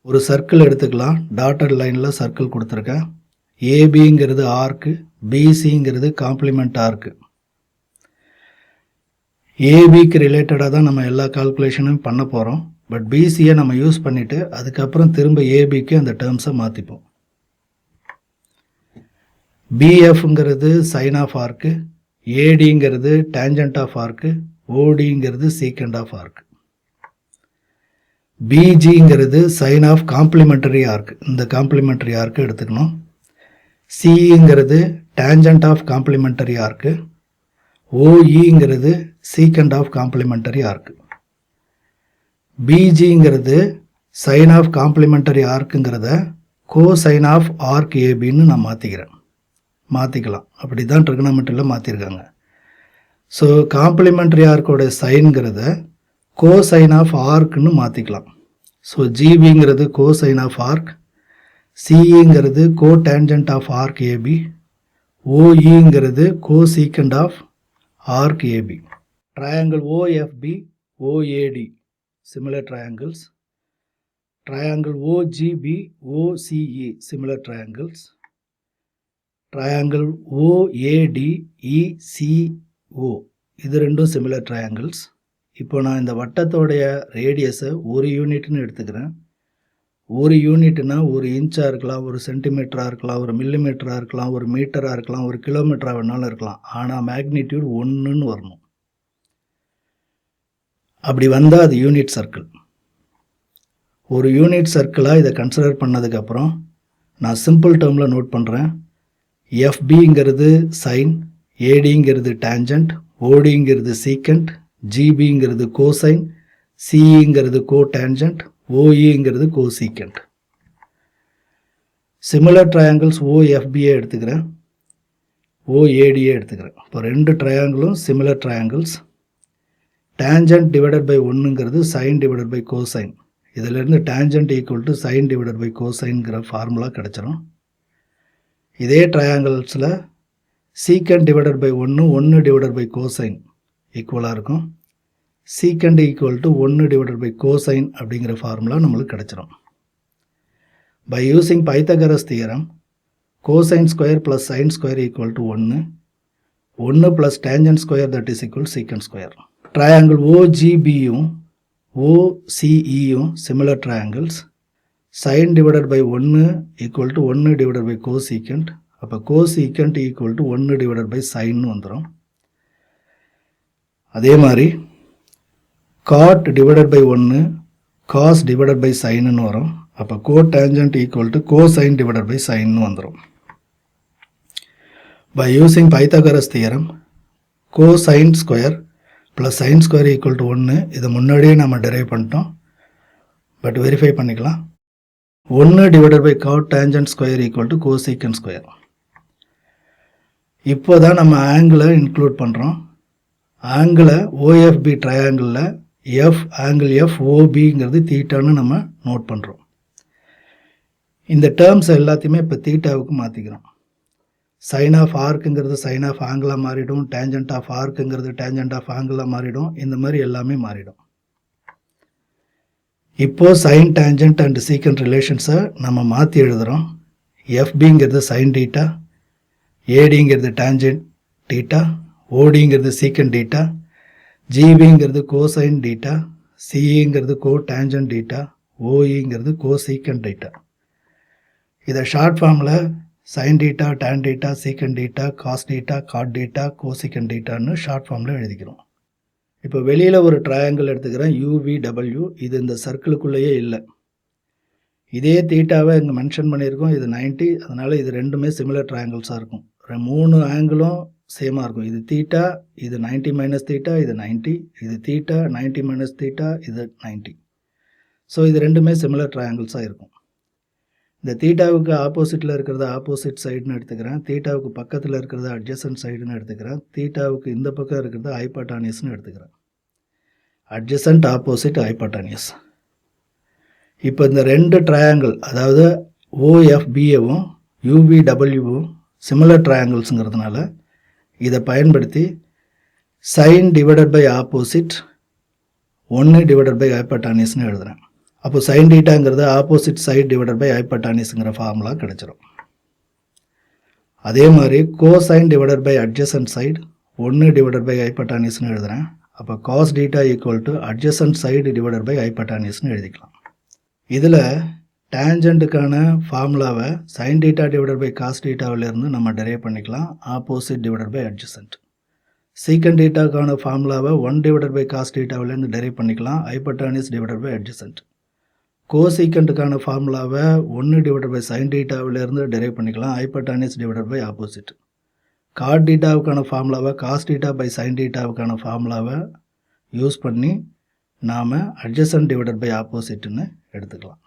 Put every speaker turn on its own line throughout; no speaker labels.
ஒரு சர்க்கிள் எடுத்துக்கலாம். டாட்டட் லைனில் சர்க்கிள் கொடுத்துருக்கேன். ஏபிங்கிறது ஆர்க்கு, பிசிங்கிறது காம்ப்ளிமெண்ட் ஆர்க்கு. ஏபிக்கு ரிலேட்டடாக தான் நம்ம எல்லா கால்குலேஷனும் பண்ண போகிறோம். பட் பிசியை நம்ம யூஸ் பண்ணிவிட்டு அதுக்கப்புறம் திரும்ப ஏபிக்கு அந்த டேர்ம்ஸை மாற்றிப்போம். பிஎஃப்ங்கிறது சைன் ஆஃப் ஆர்க்கு, ஏடிங்கிறது டேஞ்சன்ட் ஆஃப் ஆர்க்கு, ஓடிங்கிறது சீக்கண்ட் ஆஃப் ஆர்க்கு. பிஜிங்கிறது சைன் ஆஃப் காம்ப்ளிமெண்டரி ஆர்க்கு. இந்த காம்ப்ளிமெண்டரி ஆர்க்கு எடுத்துக்கணும். சிங்கிறது டேஞ்சன்ட் ஆஃப் காம்ப்ளிமெண்டரி ஆர்க்கு, ஓஇங்கிறது சீக்கண்ட் ஆஃப் காம்ப்ளிமெண்டரி ஆர்க்கு. பிஜிங்கிறது சைன் ஆஃப் காம்ப்ளிமெண்டரி ஆர்க்குங்கிறத கோசைன் ஆஃப் ஆர்க் ஏபின்னு நான் மாற்றிக்கலாம். அப்படி தான் ட்ரிகனோமெட்ரியில் மாற்றிருக்காங்க. ஸோ காம்ப்ளிமெண்டரி ஆர்க்கோட சைன்கிறத கோசைன் ஆஃப் ஆர்க்குன்னு மாற்றிக்கலாம். ஸோ ஜிபிங்கிறது கோசைன் ஆஃப் ஆர்க், சிஇங்கிறது cotangent of arc AB, ஓஇங்கிறது cosecant of arc AB. Triangle OFP, OAD similar triangles. Triangle OGB, OCE similar triangles. Triangle OAD, ECO இது ரெண்டும் similar triangles. இப்போ நான் இந்த வட்டத்தோடைய ரேடியஸை ஒரு யூனிட்னு எடுத்துக்கிறேன். ஒரு யூனிட்னா ஒரு இன்ச்சாக இருக்கலாம், ஒரு சென்டிமீட்டராக இருக்கலாம், ஒரு மில்லிமீட்டராக இருக்கலாம், ஒரு மீட்டராக இருக்கலாம், ஒரு கிலோமீட்டராக வேணாலும் இருக்கலாம். ஆனால் மேக்னிடியூட் 1ன்னு வரணும். அப்படி வந்தால் அது யூனிட் சர்க்கிள். ஒரு யூனிட் சர்க்கிளாக இதை கன்சிடர் பண்ணதுக்கப்புறம் நான் சிம்பிள் டேர்மில் நோட் பண்ணுறேன். எஃபிங்கிறது சைன், ஏடிங்கிறது டேஞ்சன்ட், ஓடிங்கிறது சீக்கண்ட், ஜிபிங்கிறது கோசைன், சிஇங்கிறது கோ டேஞ்சன்ட், ஓஇங்கிறது கோ சீக்கண்ட். சிமிலர் ட்ரையாங்கிள்ஸ் ஓஎஃபியை எடுத்துக்கிறேன், ஓஏடியை எடுத்துக்கிறேன். இப்போ ரெண்டு ட்ரையாங்கிளும் similar triangles. Tangent divided by 1ங்கிறது சைன் டிவைடட் பை கோசைன். இதிலிருந்து tangent equal to sine divided by கோசைன்கிற ஃபார்முலா கிடச்சிரும். இதே ட்ரையாங்கிள்ஸில் secant divided by 1 divided by cosine ஈக்குவலாக இருக்கும். Secant equal to 1 divided by cosine அப்படிங்கிற ஃபார்முலா நம்மளுக்கு கிடச்சிரும். By using Pythagoras theorem, cosine square plus sine square equal to 1 plus tangent square that is equal secant square. Triangle ஓஜிபியும் ஓசிஇயும் similar triangles. Sine divided by 1 equal to 1 divided by cosecant. அப்போ cosecant equal to 1 divided by சைன்னு வந்துடும். அதே மாதிரி cot divided by 1 cos divided by சைன்னு வரும். அப்போ கோ tangent equal to cosine divided by சைன்னு வந்துடும். By using Pythagoras theorem, cosine square plus sine square equal to 1, இதை முன்னாடியே நம்ம டெரைவ் பண்ணிட்டோம். பட் வெரிஃபை பண்ணிக்கலாம். 1 divided by cotangent square equal to cosecant square. இப்போ தான் நம்ம ஆங்கிளை இன்க்ளூட் பண்ணுறோம். ஆங்கிளை ஓஎஃப்பி ட்ரையாங்கிளில் ஆங்கிள் எஃப்ஓபிங்கிறது தீட்டான்னு நம்ம நோட் பண்ணுறோம். இந்த டேர்ம்ஸ் எல்லாத்தையுமே இப்போ தீட்டாவுக்கு மாற்றிக்கிறோம். சைன் ஆஃப் ஆர்க்குங்கிறது சைன் ஆஃப் ஆங்கிளாக மாறிடும், டேஞ்சன்ட் ஆஃப் ஆர்க்குங்கிறது டேஞ்சன்ட் ஆஃப் ஆங்கிளாக மாறிடும். இந்த மாதிரி எல்லாமே மாறிடும். இப்போது சைன், டேஞ்சன்ட் அண்ட் சீக்கண்ட் ரிலேஷன்ஸை நம்ம மாற்றி எழுதுகிறோம். எஃபிங்கிறது சைன் டீட்டா, ஏடிங்கிறது டேஞ்சன்ட் டீட்டா, ஓடிங்கிறது சீக்கண்ட் டீட்டா, ஜிபிங்கிறது கோசைன் டீட்டா, சிஇங்கிறது கோ டேஞ்சன்ட் டீட்டா, ஓஇங்கிறது கோ சீக்கண்ட் டீட்டா. இதை ஷார்ட் ஃபார்மில் sine theta, tan theta, secant theta, cos theta, cot theta, cosecant டீட்டான்னு ஷார்ட் ஃபார்மில் எழுதிக்கிறோம். இப்போ வெளியில் ஒரு ட்ரையாங்கிள் எடுத்துக்கிறேன், யூவிடபிள்யூ. இது இந்த சர்க்கிளுக்குள்ளேயே இல்லை. இதே தீட்டாவை இங்கே மென்ஷன் பண்ணியிருக்கோம். இது 90, அதனால் இது ரெண்டுமே சிமிலர் ட்ரையாங்கிள்ஸாக இருக்கும். 3 ஆங்கிளும் சேமாக இருக்கும். இது தீட்டா, இது 90 மைனஸ் தீட்டா, இது 90, இது தீட்டா 90 மைனஸ் தீட்டா, இது 90. ஸோ இது ரெண்டுமே சிமிலர் ட்ரையாங்கிள்ஸாக இருக்கும். இந்த தீட்டாவுக்கு ஆப்போசிட்டில் இருக்கிறத ஆப்போசிட் சைடுன்னு எடுத்துக்கிறேன், தீட்டாவுக்கு பக்கத்தில் இருக்கிறத அட்ஜசன்ட் சைடுன்னு எடுத்துக்கிறேன், தீட்டாவுக்கு இந்த பக்கம் இருக்கிறத ஹைபாட்டானியஸ்னு எடுத்துக்கிறேன். Adjacent, opposite, hypotenuse. இப்போ இந்த ரெண்டு ட்ரையாங்கிள், அதாவது ஓஎஃபியும் யூவிடபிள்யூவும் சிமிலர் ட்ரையாங்கிள்ஸுங்கிறதுனால இதை பயன்படுத்தி sine divided by opposite 1 divided by ஹைபாட்டானியஸ்னு எழுதுகிறேன். அப்போ சைன் டீட்டாங்கிறது ஆப்போசிட் சைடு டிவைடட் பை ஹைப்பட்டானிஸுங்கிற ஃபார்முலா கிடச்சிரும். அதே மாதிரி cosine divided by adjacent side 1 divided by ஹைப்பட்டானிஸ்னு எழுதுகிறேன். அப்போ cos theta equal to adjacent side divided by ஹைப்பட்டானிஸ்னு எழுதிக்கலாம். இதில் டேஞ்சண்ட்டுக்கான ஃபார்முலாவை sine theta divided by cos டீட்டாவிலேருந்து நம்ம டெரைவ் பண்ணிக்கலாம், opposite divided by adjacent. Secant டீட்டாக்கான ஃபார்முலாவை 1 டிவைடட் பை காஸ் டீட்டாவிலேருந்து டெரைவ் பண்ணிக்கலாம், ஹைப்பட்டானிஸ் டிவைடட் பை அட்ஜசன்ட். கோசீக்கண்ட்டுக்கான ஃபார்முலாவை 1 டிவைடட் பை சைன் டீட்டாவிலேருந்து டெரைவ் பண்ணிக்கலாம், ஹைப்பட்டானிஸ் டிவைடட் பை ஆப்போசிட். காட் டீட்டாவுக்கான ஃபார்முலாவை காஸ் டீட்டா பை சைன் டீட்டாவுக்கான ஃபார்முலாவை யூஸ் பண்ணி நாம் அட்ஜசன்ட் டிவைடட் பை ஆப்போசிட்னு எடுத்துக்கலாம்.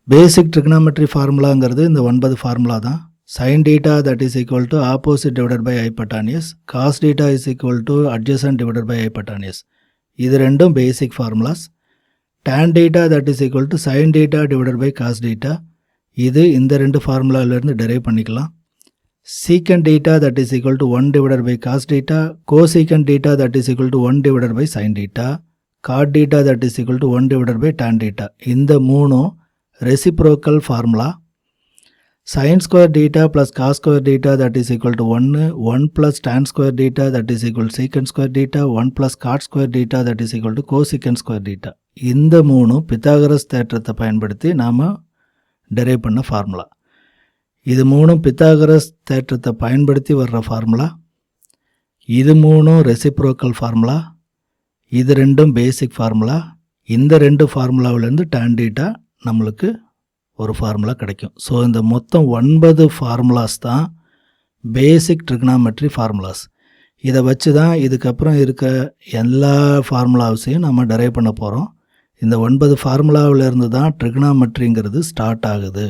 பேசிக் ட்ரிக்னாமெட்ரி ஃபார்முலாங்கிறது இந்த 9 ஃபார்முலா தான். Sine theta that is equal to opposite divided by hypotenuse, cos theta is equal to adjacent divided by hypotenuse. இது ரெண்டும் basic formulas. tan theta that is equal to sine theta divided by cos theta, இது இந்த 2 ஃபார்முலாவிலேருந்து derive பண்ணிக்கலாம். Secant theta that is equal to 1 divided by cos theta, cosecant theta that is equal to 1 divided by sin theta, cot theta that is equal to 1 divided by tan theta. இந்த மூணும் reciprocal formula. Sin square theta plus cos square theta that is equal to 1 plus tan square theta that is equal to secant square theta, 1 plus cot square theta that is equal to cosecant square theta. இந்த மூணும் Pythagoras தேற்றத்தை பயன்படுத்தி நாம் derive பண்ண formula. இது மூணும் Pythagoras தேற்றத்தை பயன்படுத்தி வர்ற ஃபார்முலா. இது மூணும் ரெசிப்ரோக்கல் ஃபார்முலா. இது ரெண்டும் பேசிக் ஃபார்முலா. இந்த 2 ஃபார்முலாவிலேருந்து tan டீட்டா நம்மளுக்கு ஒரு ஃபார்முலா கிடைக்கும். ஸோ இந்த மொத்தம் 9 ஃபார்முலாஸ் தான் பேசிக் ட்ரிக்னாமெட்ரி ஃபார்முலாஸ். இதை வச்சு தான் இதுக்கப்புறம் இருக்க எல்லா ஃபார்முலாஸையும் நம்ம டெரைவ் பண்ண போகிறோம். இந்த 9 ஃபார்முலாவிலேருந்து தான் ட்ரிக்னாமெட்ரிங்கிறது ஸ்டார்ட் ஆகுது.